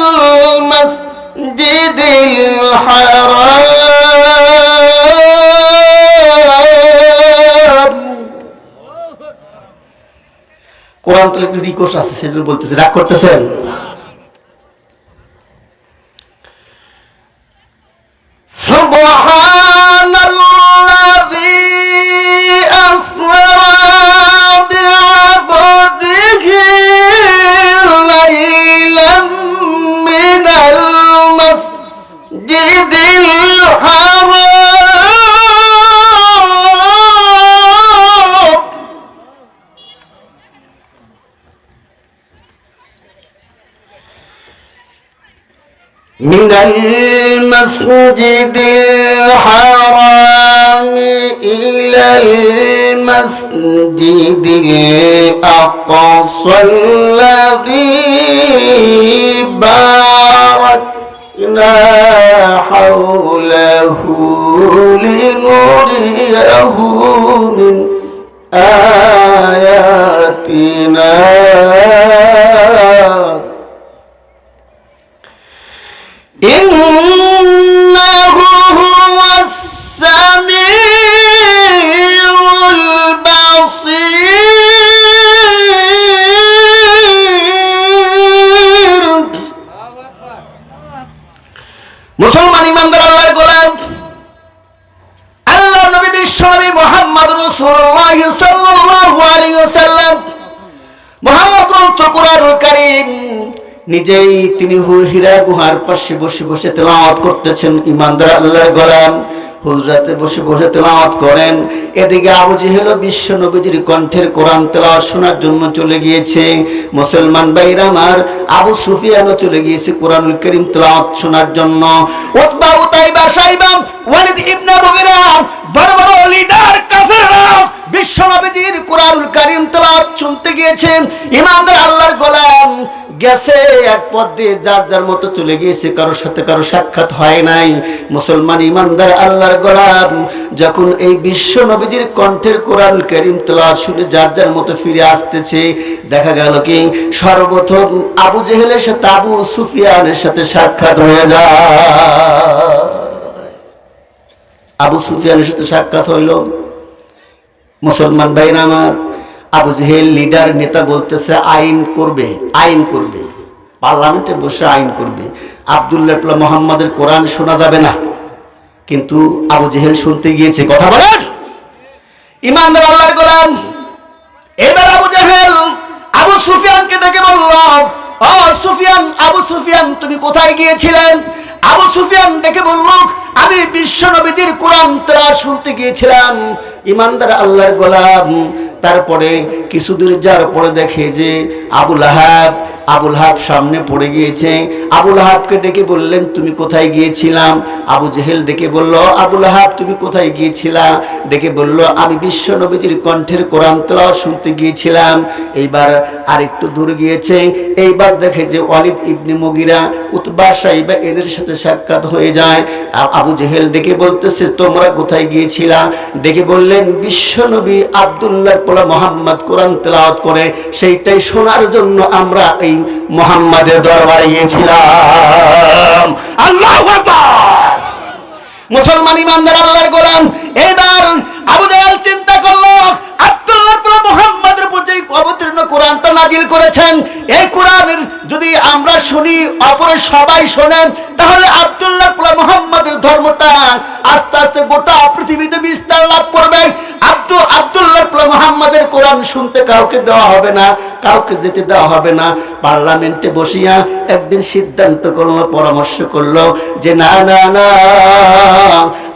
মাসজিদিল হারাম। কোরআন তো একটু রিকোয়েস্ট আছে, সেজন্য বলতেছি, রাগ করতেছেন? সুবহানাল্লাযী আসরা বি'আবদিহি লাইলাম মিনাল মাসজিদিল হারাম মিনাল মাসজিদিল হারাম ইলাল মাসজিদিল আকসাল্লাযী বারাকনা হাওলাহু লিনুরিয়াহু মিন আয়াতিনা ইন্নাহু হুয়াস সামিউল বাসীর। মুসলমান ইমানদার আল্লাহর গোলাম, আল্লাহর নবী বিশ্বনবী মুহাম্মদ রাসূলুল্লাহ সাল্লাল্লাহু আলাইহি ওয়াসাল্লাম মহাগ্রন্থ কুরআনুল কারীম নিজেই তিনি হীরা গুহার পাশে বসে বসে তেলাওয়াত করতেছেন। ইমানদার আল্লাহর গোলাম হুজরাতে বসে বসে তেলাওয়াত করেন। এদিকে আবু জেহেল বিশ্ব নবীজির কণ্ঠের কোরআন তেলাওয়াত শোনার জন্য চলে গিয়েছে। মুসলমান ভাইরা আমার, আবু সুফিয়ানও চলে গিয়েছে কোরআনুল কারীম তেলাওয়াত শোনার জন্য। উতবা, উতাইবা, শাইবা, ওয়ালিদ ইবনে মুগিরা, বড় বড় লিডার কাফেররা বিশ্ব নবীজির কোরআনুল কারীম তেলাওয়াত শুনতে গিয়েছে। ইমানদার আল্লাহর গোলাম গেছে এক পথ দিয়ে, যার যার মতো চলে গিয়েছে, কারোর সাথে কারো সাক্ষাৎ হয় নাই। মুসলমান ইমানদার আল্লাহর গোলাম যখন এই বিশ্ব নবীজির কণ্ঠের কোরআনুল কারীম তেলাওয়াত শুনে যার যার মতো ফিরে আসতেছে, দেখা গেল কি সর্বপ্রথম আবু জেহেলের সাথে আবু সুফিয়ানের সাথে সাক্ষাৎ হয়ে যায়। আবু সুফিয়ানের সাথে সাক্ষাৎ হইল। মুসলমান ভাইরা আমার, আবু জেহেল লিডার নেতা বলতেছে আইন করবে, পার্লামেন্টে বসে আইন করবে। আব্দুল্লাহ ইবনে মুহাম্মাদের কোরআন শোনা যাবে না, কিন্তু আবু জেহেল শুনতে গিয়েছে। কথা বলেন। ইমানদার আল্লাহর গোলাম, এবার আবু জেহেল আবু সুফিয়ানকে ডেকে বলল, ও সুফিয়ান, আবু সুফিয়ান তুমি কোথায় গিয়েছিলেন? আবু সুফিয়ান ডেকে বলল, আমি বিশ্ব নবীজির কোরআন তেলাওয়াত শুনতে গিয়েছিলাম। ইমানদার আল্লাহর গোলাম, তারপরে কিছু দূর যাওয়ার পরে দেখে যে আবুল আহাব সামনে পড়ে গিয়েছে। আবুল আহাবকে ডেকে বললেন, তুমি কোথায় গিয়েছিলাম? আবু জেহেল ডেকে বলল, আবুল আহাব তুমি কোথায় গিয়েছিলা? ডেকে বলল, আমি বিশ্ব নবীজির কণ্ঠের কোরআন তেলাওয়াত শুনতে গিয়েছিলাম। এইবার আরেকটু দূর গিয়েছে, এইবার দেখে যে ওয়ালিদ ইবনে মুগিরা, উতবা, সাইবা এদের সাথে সাক্ষাৎ হয়ে যায়। আবু জেহেল ডেকে বলতেছে, তোমরা কোথায় গিয়েছিলা? ডেকে বললেন, বিশ্ব নবী আব্দুল্লাহর পোলা মুহাম্মদ কোরআন তেলাওয়াত করে, সেইটাই শোনার জন্য আমরা এই মুহাম্মাদের দরবারে গিয়েছিলাম। আল্লাহু আকবার। মুসলমান ইমানদার আল্লাহর গোলাম, এবার আবু জাহেল চিন্তা করলো, আব্দুল্লাহর পোলা মুহাম্মাদের উপর যে অবতীর্ণ কোরআনটা নাজিল করেছেন, এই কোরআনের যদি আমরা শুনি, অপরে সবাই শোনেন, তাহলে আব্দুল্লাহর পোলা মুহাম্মাদের ধর্মটা আস্তে আস্তে গোটা পৃথিবীতে বিস্তার লাভ করবে। আব্দুল্লাহর পোলা মুহাম্মাদের কোরআন শুনতে কাউকে দেওয়া হবে না, কাউকে যেতে দেওয়া হবে না। পার্লামেন্টে বসিয়া একদিন সিদ্ধান্ত করলো, পরামর্শ করলো যে না না না,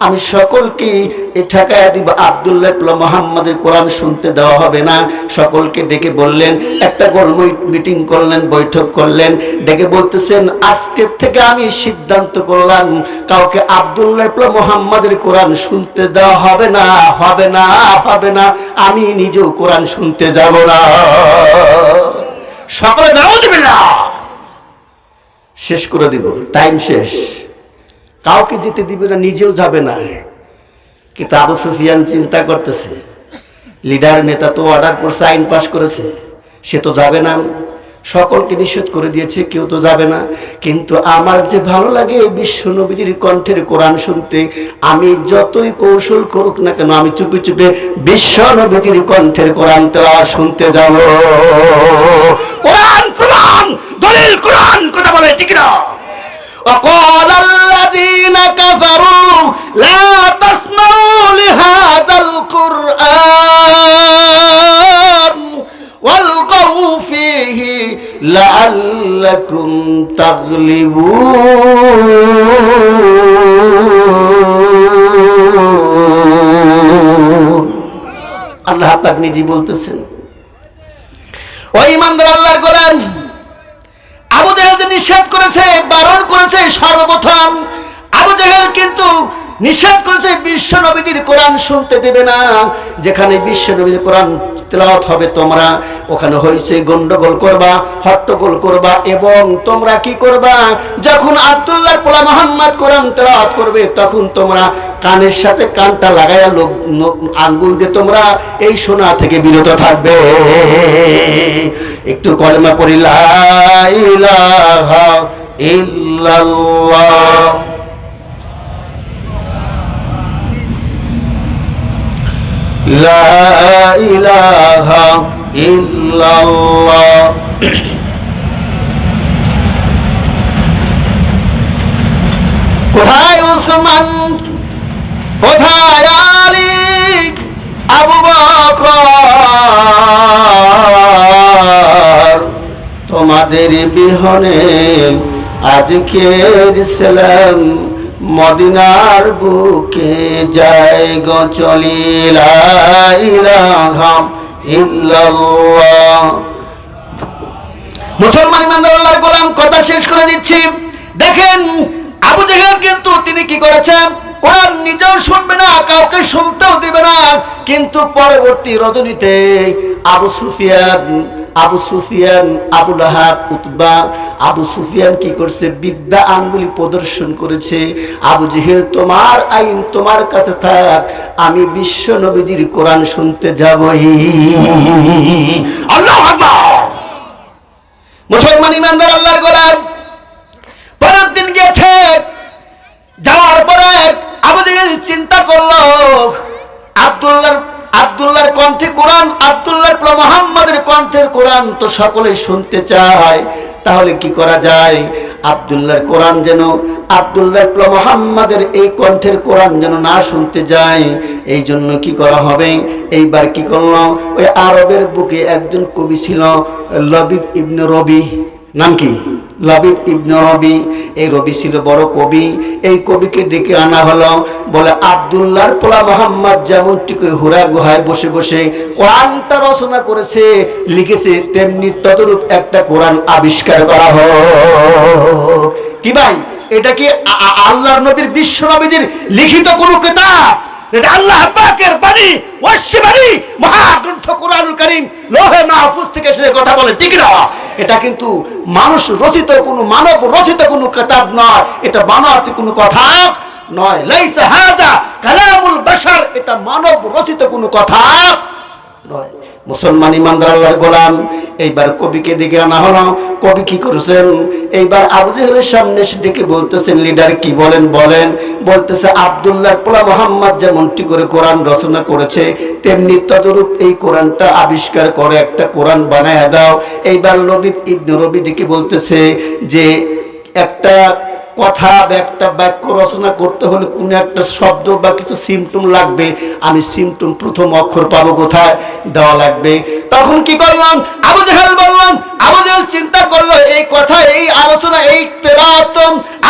আমি সকলকে এই ঠেকায়া দিব, আব্দুল্লাহর পোলা মুহাম্মাদের কোরআন শুনতে দেওয়া হবে না। সকলকে ডেকে বললেন, একটা মিটিং করলেন, বৈঠক করলেন, ডেকে বলতেছেন, আজকের থেকে আমি সিদ্ধান্ত করলাম, কাউকে আব্দুল্লাহর পোলা মুহাম্মাদের কোরআন শুনতে দেওয়া হবে না, হবে না, হবে না। আমি নিজেও কোরআন শুনতে যাব না। সকলে নাউযুবিল্লাহ। শেষ করে দিব, টাইম শেষ, কাউকে যেতে দিবে না, নিজেও যাবে না। কিন্তু আবু সুফিয়ান চিন্তা করতেছে, লিডার নেতা তো অর্ডার করছে, আইন পাস করেছে, সে তো যাবে না, সকলকে নিষেধ করে দিয়েছে, কেউ তো যাবে না। কিন্তু আমার যে ভালো লাগে বিশ্ব নবীজির কণ্ঠের কোরআন শুনতে, আমি যতই কৌশল করুক না কেন, আমি চুপে চুপে বিশ্ব নবীজির কণ্ঠের কোরআন তেলাওয়াত শুনতে যাব। কোরআন কোরআন দলিল, কোরআন কথা বলে, ঠিক না? وقال الذين كفروا لا تسمعوا لهذا القرآن والغوا فيه لعلكم تغلبون। আল্লাহ পাক নিজে বলতেছেন, ও ইমানদার আল্লাহর গোলাম, আবু জাহেল নিষেধ করেছে, বারণ করেছে, সর্বপ্রথম আবু জাহেল কিন্তু নিষেধ করেছে বিশ্ব নবীজির কোরআন শুনতে দেবে না। যেখানে বিশ্ব নবীজির কোরআন তেলাওয়াত হবে, তোমরা ওখানে হয়েছে গন্ডগোল করবা, হট্টগোল করবা, এবং তোমরা কি করবা, যখন আব্দুল্লাহর পোলা মুহাম্মদ কোরআন তেলাওয়াত করবে, তখন তোমরা কানের সাথে কানটা লাগায়া আঙ্গুল দিয়ে তোমরা এই শোনা থেকে বিরত থাকবে। একটু কলেমা পড়ি, লা ইলাহা ইল্লাল্লাহ, লা ইলাহা ইল্লাল্লাহ। কোথায় উসমান, কোথায় আলী, আবু বকর, তোমাদের বিহনে আজকের সালাম মদিনার বুকে যায় গো চলি, লা ইলাহা ইল্লাল্লাহ। মুসলমান ইমানদার আল্লাহর গোলাম, কথা শেষ করে দিচ্ছি। দেখেন আবু জেহেল কিন্তু তিনি কি করেছেন, কোরআন নিজেও শুনবে না, কাউকে শুনতেও দিবে না। কিন্তু পরবর্তী রজনীতে আবু সুফিয়ান, আবুল আহাব, উতবা, আবু সুফিয়ান কি করছে, বিদ্যা আঙ্গুলি প্রদর্শন করেছে। আবু জেহেল, তোমার আইন তোমার কাছে থাক, আমি বিশ্ব নবীজির কোরআন শুনতে যাবই। আল্লাহু আকবার। মুসলমান ইমানদার আল্লাহর গোলাম, পরের দিন গেছে, যাওয়ার পরে আবু জেহেল চিন্তা করলো, আব্দুল্লাহর কণ্ঠে কোরআন, আব্দুল্লাহর পোলা মুহাম্মাদের কণ্ঠের কোরআন তো সকলেই শুনতে চায়, তাহলে কি করা যায়? আব্দুল্লাহর কোরআন যেন, আব্দুল্লাহ মুহাম্মাদের এই কণ্ঠের কোরআন যেন না শুনতে যায়, এই জন্য কি করা হবে? এইবার কি করলো, ওই আরবের বুকে একজন কবি ছিল লবিব ইবনে রবি, নাম কি? লবিব ইবনে রবি। এই রবি ছিল বড় কবি। এই কবিকে ডেকে আনা হলো, বলে আব্দুল্লাহর পোলা মুহাম্মদ যেমনটি করে হুরা গুহায় বসে বসে কোরআনটা রচনা করেছে, লিখেছে, তেমনি তদরূপ একটা কোরআন আবিষ্কার করা হোক। কি ভাই, এটা কি আল্লাহর নবীর, বিশ্ব নবীর লিখিত কোনো কিতাব? এটা আল্লাহ পাকের বাণী, ওয়াসিবাণী, মহাগ্রন্থ কোরআনুল কারীম, লোহে মাহফুজ থেকে সে কথা বলে, ঠিক না? এটা কিন্তু মানুষ রচিত কোনো, মানব রচিত কোনো কিতাব নয়, এটা বানাতে কোনো কথা নয়। লাইসা হাযা কালামুল বাশার, এটা মানব রচিত কোনো কথা নয়। মুসলমান ইমানদার আল্লাহর গোলাম, এইবার কবিকে ডেকে আনা হলো। কবি কি করেছেন? এইবার আবু জেহেলের সামনে এসে ডেকে বলতেছেন, লিডার কি বলেন? বলেন। বলতেছে, আব্দুল্লাহ পোলা মুহাম্মদ যেমনটি করে কোরআন রচনা করেছে, তেমনি তদরূপ এই কোরআনটা আবিষ্কার করে একটা কোরআন বানায় দাও। এইবার লবিব ইবনে রবি ডেকে বলতেছে যে একটা কথা বা একটা বাক্য রচনা করতে হলে কোনো একটা শব্দ বা কিছু সিমটম লাগবে। আমি সিমটম প্রথম অক্ষর পাবো কোথায়? দেওয়া লাগবে। তখন কি করলাম? আবু জেহেল বললাম, আবু জেহেল চিন্তা করলো, এই কথা, এই আলোচনা, এই তেলাওয়াত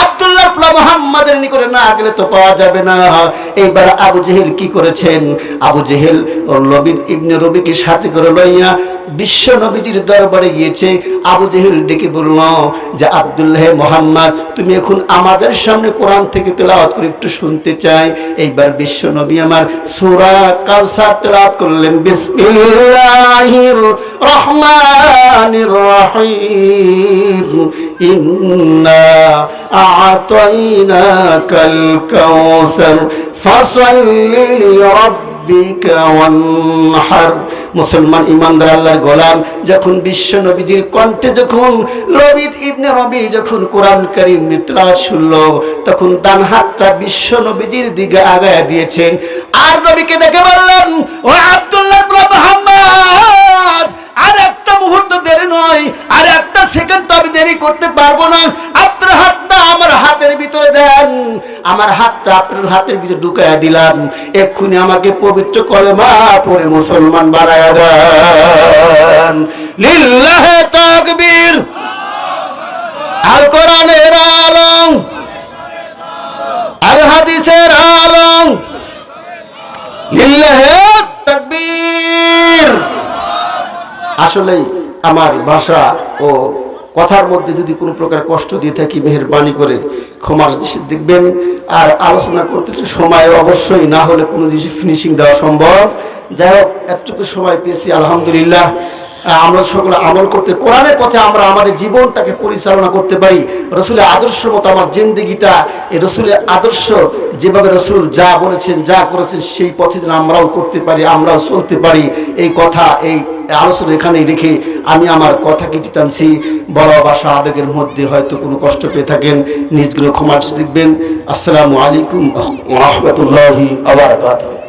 আব্দুল্লাহ মুহাম্মাদের নিকটে না গেলে তো পাওয়া যাবে না। এইবার আবু জেহেল কি করেছেন? আবু জেহেল লবিব ইবনে রবিকে সাথে করে লইয়া বিশ্ব নবীজির দরবারে গিয়েছে। আবু জেহেল ডেকে বলল যে, আব্দুল্লাহ মুহাম্মদ, তুমি এখন আমাদের সামনে কোরআন থেকে তেলাওয়াত করে একটু শুনতে চাই। এইবার বিশ্ব নবী আমার সূরা কাউসার তেলাওয়াত করলেন। বিসমিল্লাহির রহমানির রহিম, ইন্না আ'তাইনাকাল কাউসার ফাসাল্লি লিরাব্বিকা ওয়ানহার। মুসলমান ইমানদার আল্লাহর গোলাম, যখন বিশ্ব নবীজির কণ্ঠে যখন লবিব ইবনে রবি যখন কোরআন কারীম তেলাওয়াত শুনলো, তখন ডান হাতটা বিশ্ব নবীজির দিকে আগায়া দিয়েছেন। আর নবীকে দেখে বললেন, ও আব্দুল্লাহ মুহাম্মদ, আর একটা মুহূর্ত দেরি নয়, আর একটা সেকেন্ড তো আমি দেরি করতে পারবো না। আপনার হাতটা আমার হাতের ভিতরে দেন। আমার হাতটা আপনার হাতের ভিতরে ঢুকাইয়া দিলাম। এক্ষুনি আমাকে পবিত্র কলেমা পড়ে মুসলমান বানায়া দেন। লিল্লাহে তাকবীর। আল কোরআনের আলম, আল হাদিসের আলম, লিল্লাহে তাকবীর। আসলে আমার ভাষা ও কথার মধ্যে যদি কোনো প্রকার কষ্ট দিয়ে থাকি, মেহেরবানি করে ক্ষমার দৃষ্টি দেখবেন। আর আলোচনা করতে সময় অবশ্যই, না হলে কোনো জিনিস ফিনিশিং দেওয়া সম্ভব। যাই হোক, এতটুকু সময় পেয়েছি, আলহামদুলিল্লাহ। আমরা সকলে আমল করতে, কোরআনের পথে আমরা আমাদের জীবনটাকে পরিচালনা করতে পারি। রসুলের আদর্শ মতো আমার জিন্দেগিটা, এই রসুলের আদর্শ যেভাবে রসুল যা বলেছেন, যা করেছেন, সেই পথে যেন আমরাও করতে পারি, আমরাও চলতে পারি। এই কথা, এই আলোচনা এখানেই রেখে আমি আমার কথা কেটে টানছি। বড় ভাষা আবেগের মধ্যে হয়তো কোনো কষ্ট পেয়ে থাকেন, নিজগুলো ক্ষমা দেখবেন। আসসালামু আলাইকুম ওয়া রাহমাতুল্লাহি ওয়া বারাকাতুহু।